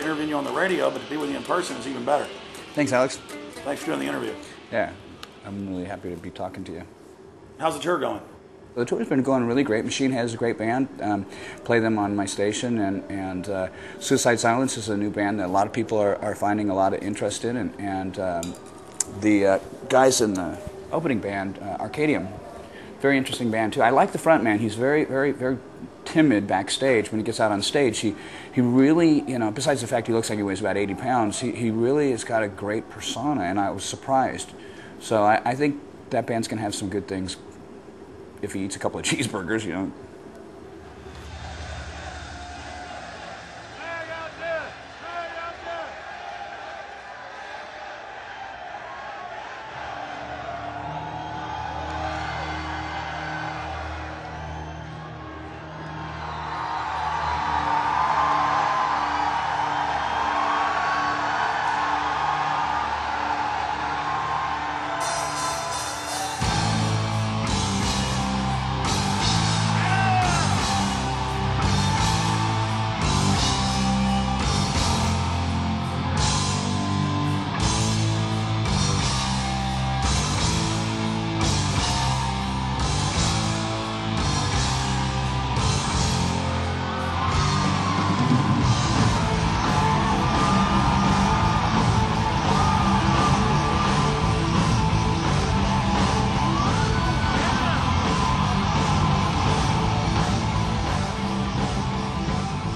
great interviewing you on the radio, but to be with you in person is even better. Thanks, Alex. Thanks for doing the interview. Yeah, I'm really happy to be talking to you. How's the tour going? The tour's been going really great. Mustaine has a great band. Play them on my station, and Suicide Silence is a new band that a lot of people are finding a lot of interest in, and the guys in the opening band, Arcadium, very interesting band too. I like the front man. He's very, very, very timid backstage. When he gets out on stage, he really, besides the fact he looks like he weighs about 80 pounds, he really has got a great persona, and I was surprised. So I think that band's going to have some good things if he eats a couple of cheeseburgers,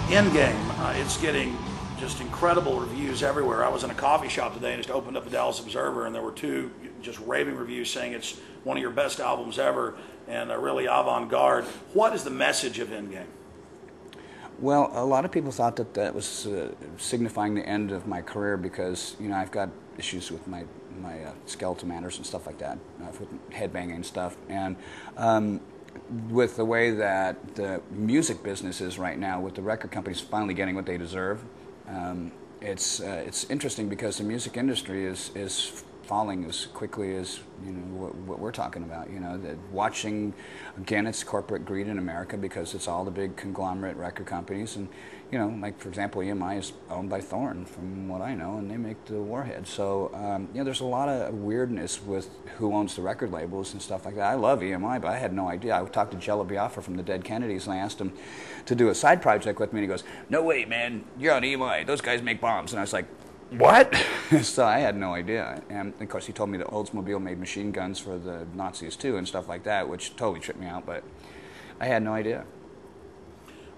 Endgame, it's getting just incredible reviews everywhere. I was in a coffee shop today and just opened up the Dallas Observer, and there were two just raving reviews saying it's one of your best albums ever and really avant-garde. What is the message of Endgame? Well, a lot of people thought that that was signifying the end of my career because, I've got issues with my skeletal matters and stuff like that, with headbanging and stuff. And with the way that the music business is right now, with the record companies finally getting what they deserve, it's interesting because the music industry is falling as quickly as what we're talking about. Watching again, it's corporate greed in America because it's all the big conglomerate record companies, and like for example, EMI is owned by Thorn, from what I know, and they make the Warhead. So there's a lot of weirdness with who owns the record labels and stuff like that. I love EMI, but I had no idea. I talked to Jello Biafra from the Dead Kennedys, and I asked him to do a side project with me, and he goes, "No way, man, you're on EMI. Those guys make bombs." And I was like, "What?" So I had no idea. And of course he told me that Oldsmobile made machine guns for the Nazis too and stuff like that, which totally tripped me out, but I had no idea.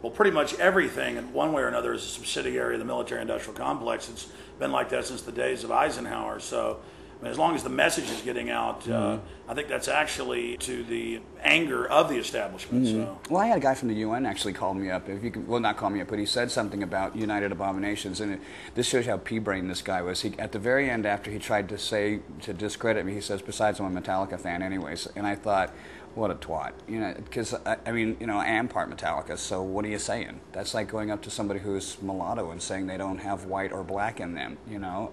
Well, pretty much everything in one way or another is a subsidiary of the military-industrial complex. It's been like that since the days of Eisenhower. So as long as the message is getting out, I think that's actually to the anger of the establishment. So. Well, I had a guy from the UN actually call me up. If you could, well, not call me up, but he said something about United Abominations, and this shows you how pea-brain this guy was. At the very end, after he tried to discredit me, he says, "Besides, I'm a Metallica fan anyways." And I thought, what a twat, because I am part Metallica, so what are you saying? That's like going up to somebody who's mulatto and saying they don't have white or black in them.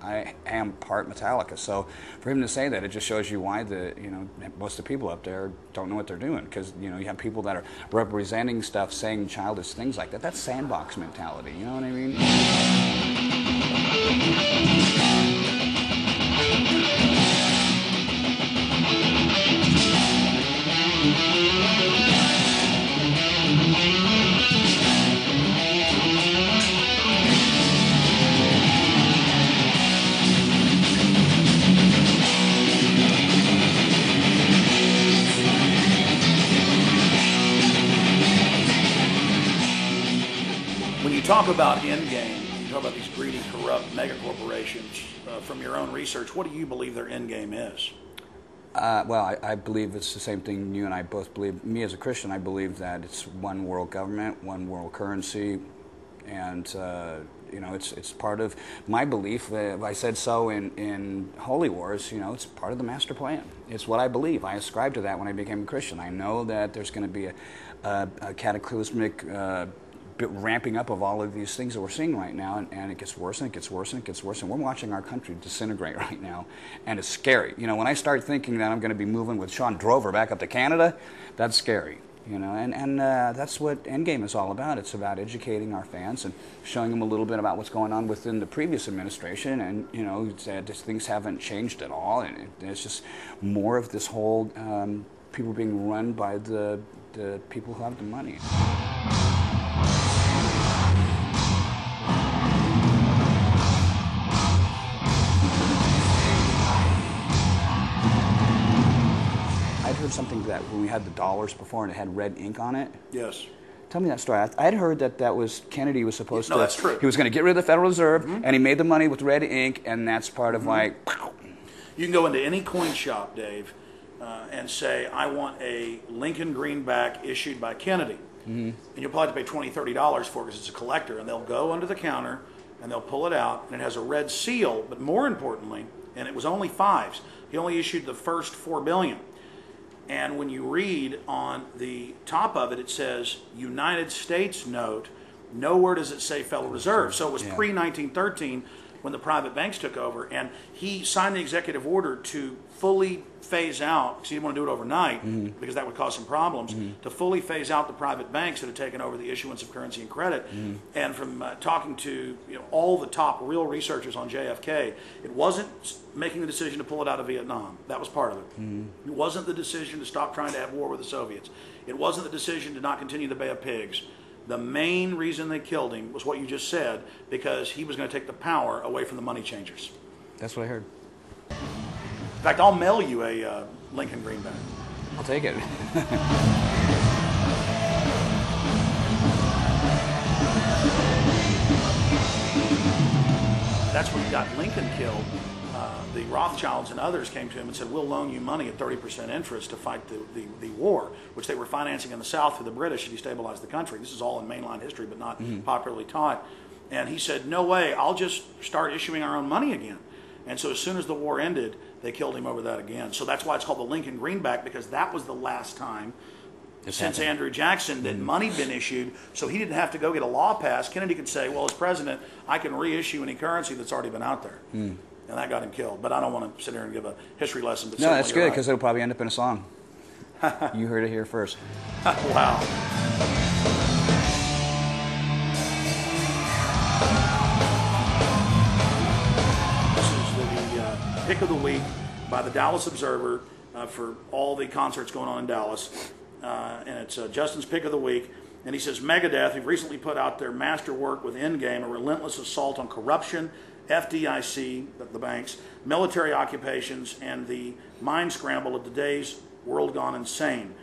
I am part Metallica, so for him to say that, it just shows you why most of the people up there don't know what they're doing, because you have people that are representing stuff, saying childish things like that. That's sandbox mentality. You know what I mean? When you talk about Endgame, you talk about these greedy, corrupt megacorporations. From your own research, what do you believe their endgame is? Well, I believe it's the same thing you and I both believe. Me as a Christian, I believe that it's one world government, one world currency, and it's part of my belief. I said so in Holy Wars. It's part of the master plan. It's what I believe. I ascribe to that when I became a Christian. I know that there's going to be a cataclysmic ramping up of all of these things that we're seeing right now, and it gets worse and it gets worse and it gets worse, and we're watching our country disintegrate right now, and it's scary. When I start thinking that I'm going to be moving with Sean Drover back up to Canada, that's scary. You know, and that's what Endgame is all about. It's about educating our fans and showing them a little bit about what's going on within the previous administration, and you know, things haven't changed at all, and it's just more of this whole people being run by the people who have the money. I'd heard something that when we had the dollars before and it had red ink on it. Yes. Tell me that story. I'd heard that was Kennedy was supposed to. No, that's true. He was going to get rid of the Federal Reserve, and he made the money with red ink, and that's part of like. You can go into any coin shop, Dave, and say, I want a Lincoln greenback issued by Kennedy. And you'll probably have to pay $20, $30 for it because it's a collector. And they'll go under the counter, and they'll pull it out, and it has a red seal, but more importantly, and it was only fives. He only issued the first $4 billion. And when you read on the top of it, it says United States note. Nowhere does it say Federal Reserve. So it was pre-1913 when the private banks took over. And he signed the executive order to fully phase out, because he didn't want to do it overnight because that would cause some problems, to fully phase out the private banks that had taken over the issuance of currency and credit. And from talking to all the top real researchers on JFK, it wasn't making the decision to pull it out of Vietnam. That was part of it. It wasn't the decision to stop trying to have war with the Soviets. It wasn't the decision to not continue the Bay of Pigs. The main reason they killed him was what you just said, because he was going to take the power away from the money changers. That's what I heard. In fact, I'll mail you a Lincoln greenback. I'll take it. That's when he got Lincoln killed. The Rothschilds and others came to him and said, we'll loan you money at 30% interest to fight the war, which they were financing in the South for the British to destabilize the country. This is all in mainline history, but not popularly taught. And he said, no way, I'll just start issuing our own money again. And so as soon as the war ended, they killed him over that again. So that's why it's called the Lincoln greenback, because that was the last time since Andrew Jackson that money'd been issued, so he didn't have to go get a law passed. Kennedy could say, well, as president, I can reissue any currency that's already been out there. And that got him killed. But I don't want to sit here and give a history lesson. But no, that's good, because it'll probably end up in a song. You heard it here first. Wow. Pick of the week by the Dallas Observer for all the concerts going on in Dallas. And it's Justin's Pick of the Week. And he says, Megadeth have recently put out their masterwork with Endgame, a relentless assault on corruption, FDIC, the banks, military occupations, and the mind scramble of today's world gone insane.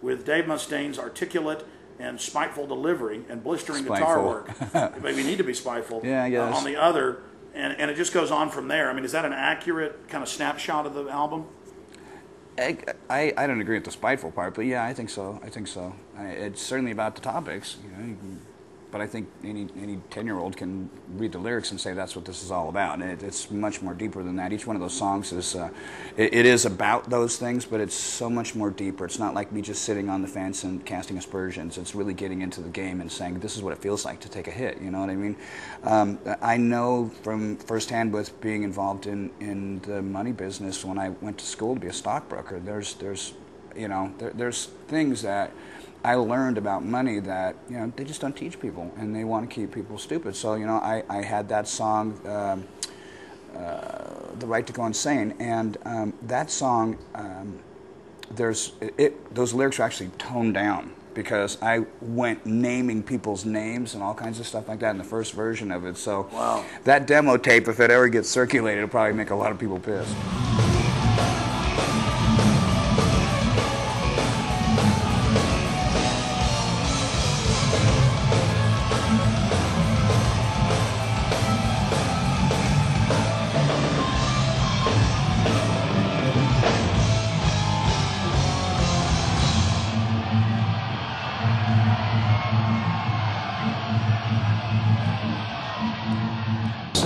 With Dave Mustaine's articulate and spiteful delivery and blistering guitar work. Maybe you need to be spiteful. Yeah, I guess. On the other, and it just goes on from there. I mean, is that an accurate kind of snapshot of the album? I don't agree with the spiteful part, but yeah, I think so. It's certainly about the topics, but I think any 10-year-old can read the lyrics and say that's what this is all about. And it's much more deeper than that. Each one of those songs is it is about those things, but it's so much more deeper. It's not like me just sitting on the fence and casting aspersions. It's really getting into the game and saying this is what it feels like to take a hit. You know what I mean? I know from firsthand with being involved in the money business when I went to school to be a stockbroker. There's things that I learned about money that they just don't teach people, and they want to keep people stupid. So I had that song, "The Right to Go Insane," and that song, those lyrics are actually toned down because I went naming people's names and all kinds of stuff like that in the first version of it. So wow. That demo tape, if it ever gets circulated, it'll probably make a lot of people pissed.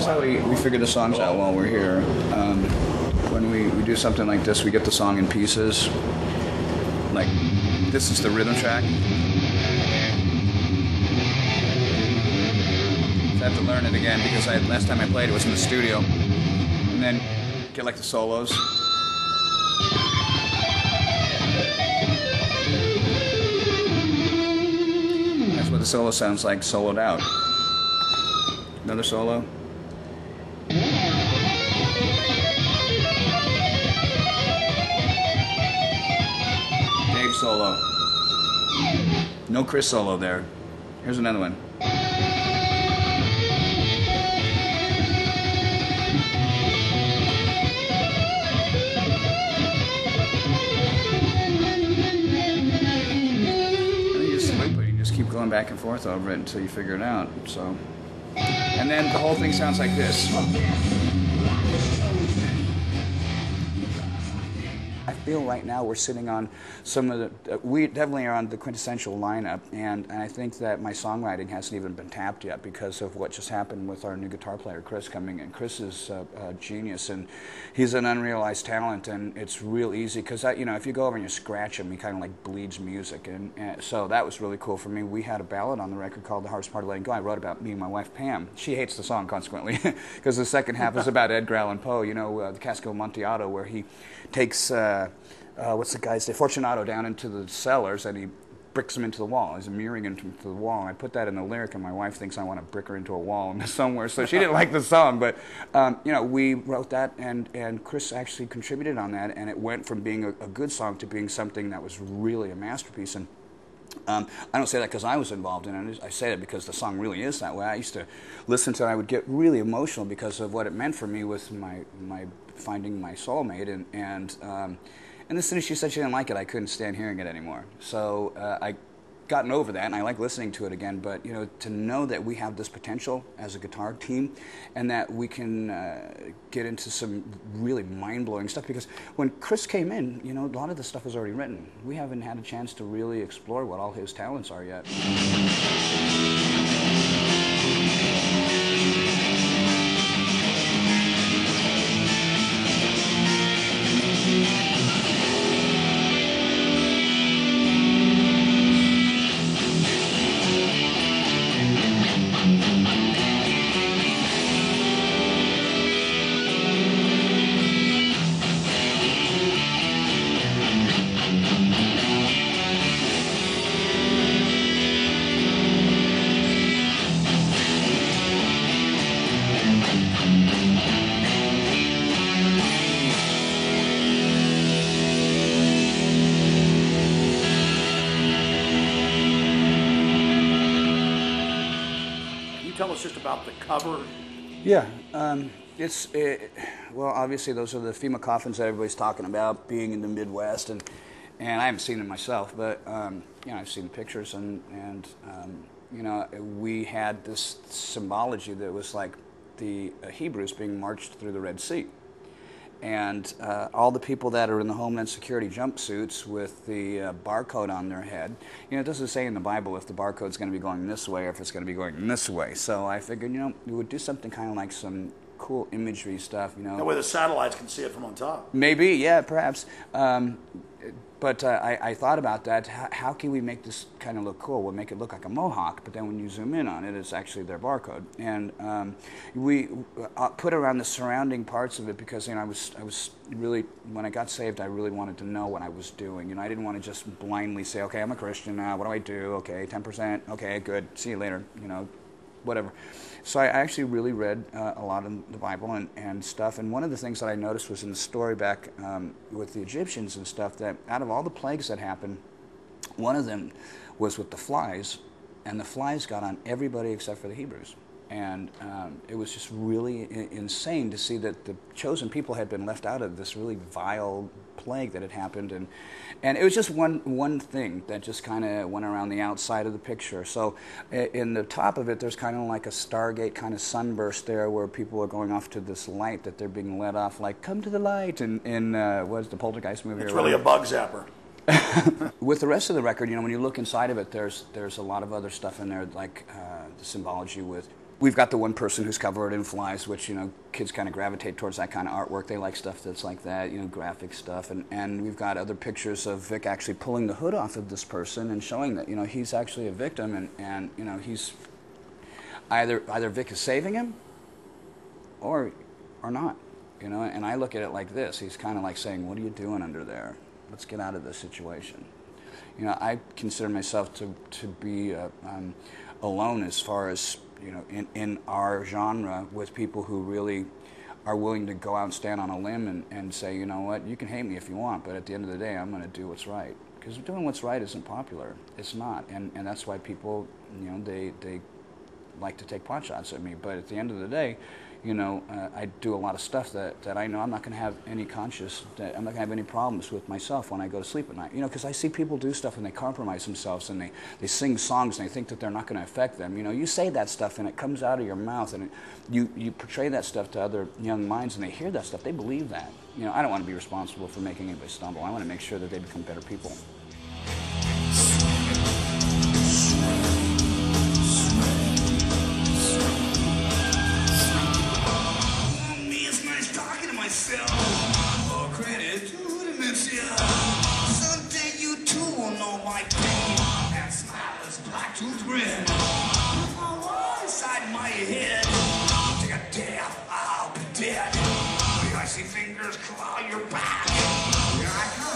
How we figure the songs out while we're here. When we do something like this, we get the song in pieces. Like, this is the rhythm track. I have to learn it again because last time I played it was in the studio. And then get like the solos. the solo sounds like soloed out. Another solo. Dave solo. No Chris solo there. Here's another one. Keep going back and forth over it until you figure it out. So, and then the whole thing sounds like this. I feel right now we're sitting on some of the, we definitely are on the quintessential lineup, and I think that my songwriting hasn't even been tapped yet because of what just happened with our new guitar player, Chris, coming in. Chris is a genius, and he's an unrealized talent, and it's real easy because, you know, if you go over and you scratch him, he kind of like bleeds music, and so that was really cool for me. We had a ballad on the record called The Hardest Part of Letting Go. I wrote about me and my wife, Pam. She hates the song, consequently, because the second half is about Edgar Allan Poe, you know, the Casco Amontillado, where he takes, what's the guy's name, Fortunato, down into the cellars, and he bricks him into the wall. He's mirroring into the wall, and I put that in the lyric, and my wife thinks I want to brick her into a wall somewhere, so she didn't like the song, but, you know, we wrote that, and Chris actually contributed on that, and it went from being a good song to being something that was really a masterpiece, and I don't say that because I was involved in it. I say that because the song really is that way. I used to listen to it, and I would get really emotional because of what it meant for me with my finding my soulmate, and as soon as she said she didn't like it, I couldn't stand hearing it anymore. So I gotten over that, and I like listening to it again. But you know, to know that we have this potential as a guitar team, and that we can get into some really mind-blowing stuff. Because when Chris came in, you know, a lot of the stuff was already written. We haven't had a chance to really explore what all his talents are yet. Tell us just about the cover. Yeah, well, obviously those are the FEMA coffins that everybody's talking about, being in the Midwest, and I haven't seen them myself, but you know, I've seen the pictures, and you know, we had this symbology that was like the Hebrews being marched through the Red Sea. And all the people that are in the Homeland Security jumpsuits with the barcode on their head, you know, it doesn't say in the Bible if the barcode's going to be going this way or if it's going to be going this way. So I figured, you know, we would do something kind of like some cool imagery stuff, you know. That way the satellites can see it from on top. Maybe, yeah, perhaps. But I thought about that. How can we make this kind of look cool? We'll make it look like a mohawk, but then when you zoom in on it, it's actually their barcode. And we put around the surrounding parts of it because, you know, I was really, when I got saved, I really wanted to know what I was doing. You know, I didn't want to just blindly say, okay, I'm a Christian now. What do I do? Okay, 10%. Okay, good. See you later. You know, whatever. So I actually really read a lot of the Bible and stuff, and one of the things that I noticed was in the story back with the Egyptians and stuff, that out of all the plagues that happened, one of them was with the flies, and the flies got on everybody except for the Hebrews. And it was just really insane to see that the chosen people had been left out of this really vile plague that had happened, and it was just one thing that just kind of went around the outside of the picture. So in the top of it, there's kind of like a Stargate kind of sunburst there, where people are going off to this light that they're being led off, like come to the light. In what's the Poltergeist movie? It's really a bug zapper. With the rest of the record, you know, when you look inside of it, there's a lot of other stuff in there, like the symbology with. We've got the one person who's covered in flies, which, you know, kids kind of gravitate towards that kind of artwork. They like stuff that's like that, you know, graphic stuff. And we've got other pictures of Vic actually pulling the hood off of this person and showing that, you know, he's actually a victim, and you know, he's either Vic is saving him or not, you know. And I look at it like this. He's kind of like saying, what are you doing under there? Let's get out of this situation. I consider myself to be alone as far as, in our genre, with people who really are willing to go out and stand on a limb and say, you know what, you can hate me if you want, but at the end of the day, I'm going to do what's right. Because doing what's right isn't popular. It's not. And that's why people, they like to take pot shots at me. But at the end of the day, I do a lot of stuff that I know I'm not going to have any I'm not going to have any problems with myself when I go to sleep at night. Because I see people do stuff and they compromise themselves and they sing songs and they think that they're not going to affect them. You say that stuff and it comes out of your mouth and you portray that stuff to other young minds and they hear that stuff. They believe that. I don't want to be responsible for making anybody stumble. I want to make sure that they become better people. More credit to the mission. Someday you too will know my pain and smile as black tooth grin. With my one inside my head, take a death, I'll be dead. The icy fingers claw your back. Here I come.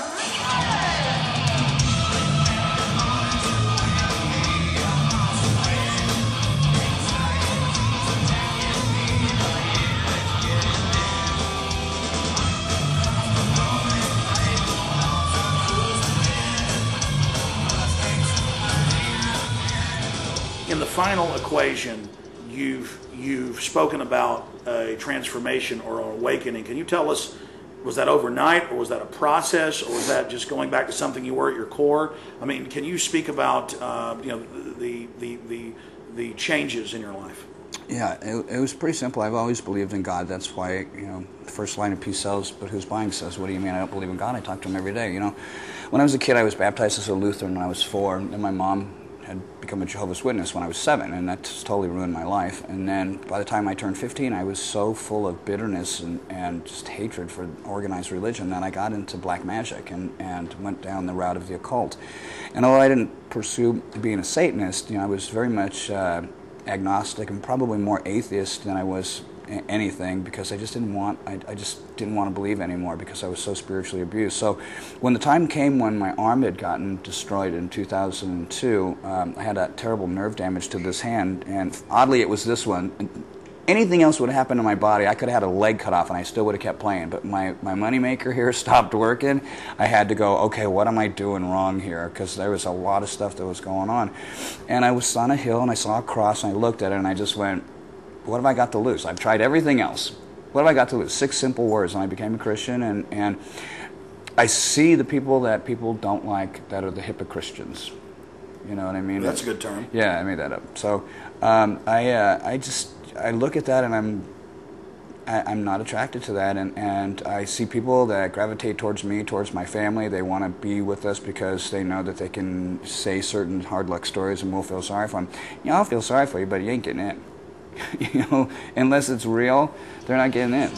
In the final equation, you've spoken about a transformation or an awakening. Can you tell us, was that overnight, or was that a process, or was that just going back to something you were at your core? I mean, can you speak about the changes in your life? Yeah, it was pretty simple. I've always believed in God. That's why, the first line of Peace sells, but who's buying says, what do you mean I don't believe in God? I talk to him every day, When I was a kid, I was baptized as a Lutheran when I was 4, and my mom had become a Jehovah's Witness when I was 7, and that just totally ruined my life. And then by the time I turned 15, I was so full of bitterness and just hatred for organized religion that I got into black magic and went down the route of the occult. And although I didn't pursue being a Satanist, I was very much agnostic and probably more atheist than I was anything, because I just didn't want to believe anymore because I was so spiritually abused. So when the time came when my arm had gotten destroyed in 2002, I had that terrible nerve damage to this hand, and oddly it was this one. Anything else would have happened to my body. I could have had a leg cut off and I still would have kept playing, but my moneymaker here stopped working. I had to go, okay, what am I doing wrong here? Because there was a lot of stuff that was going on. And I was on a hill and I saw a cross and I looked at it and I just went, what have I got to lose? I've tried everything else. What have I got to lose? 6 simple words, and I became a Christian, and I see the people that people don't like that are the hypocristians. You know what I mean? That's a good term. Yeah, I made that up. So I look at that and I'm not attracted to that, and I see people that gravitate towards me, towards my family. They want to be with us because they know that they can say certain hard luck stories and we'll feel sorry for them. I'll feel sorry for you, but you ain't getting in. Unless it's real, they're not getting in.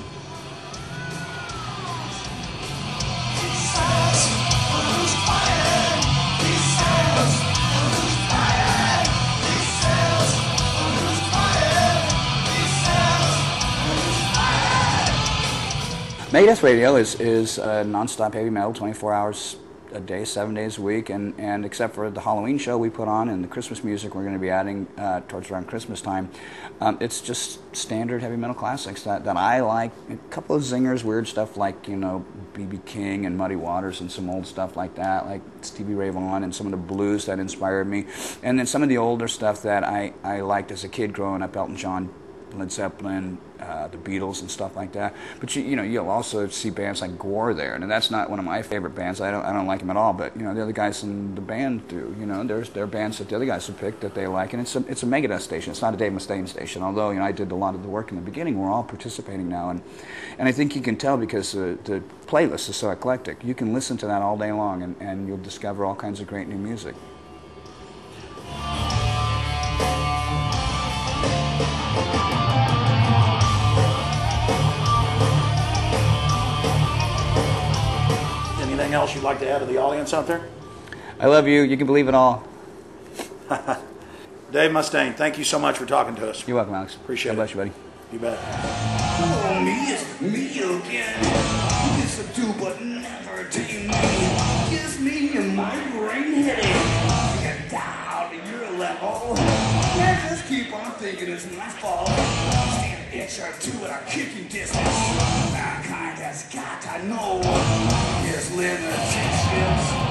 Megadeth Radio is non-stop heavy metal, 24 hours a day, 7 days a week, and except for the Halloween show we put on and the Christmas music we're going to be adding towards around Christmas time, it's just standard heavy metal classics that I like. A couple of zingers, weird stuff like, B.B. King and Muddy Waters and some old stuff like that, like Stevie Ray Vaughan and some of the blues that inspired me. And then some of the older stuff that I liked as a kid growing up, Elton John, Led Zeppelin, the Beatles and stuff like that. But you'll also see bands like Gore there, and that's not one of my favorite bands. I don't like them at all. But the other guys in the band do. There are bands that the other guys have picked that they like, and it's a Megadeth station. It's not a Dave Mustaine station. Although I did a lot of the work in the beginning, we're all participating now, and I think you can tell because the playlist is so eclectic. You can listen to that all day long, and you'll discover all kinds of great new music. Anything else you'd like to add to the audience out there? I love you. You can believe it all. Dave Mustaine, thank you so much for talking to us. You're welcome, Alex. Appreciate it. God bless you, buddy. You bet. Oh, me is me again. Used to do but never tame me. Kiss me in my brain. pity to get down to your level. Yeah, just keep on thinking it's my fault. Stand an inch or two at a kicking distance. Mankind has got to know his limitations.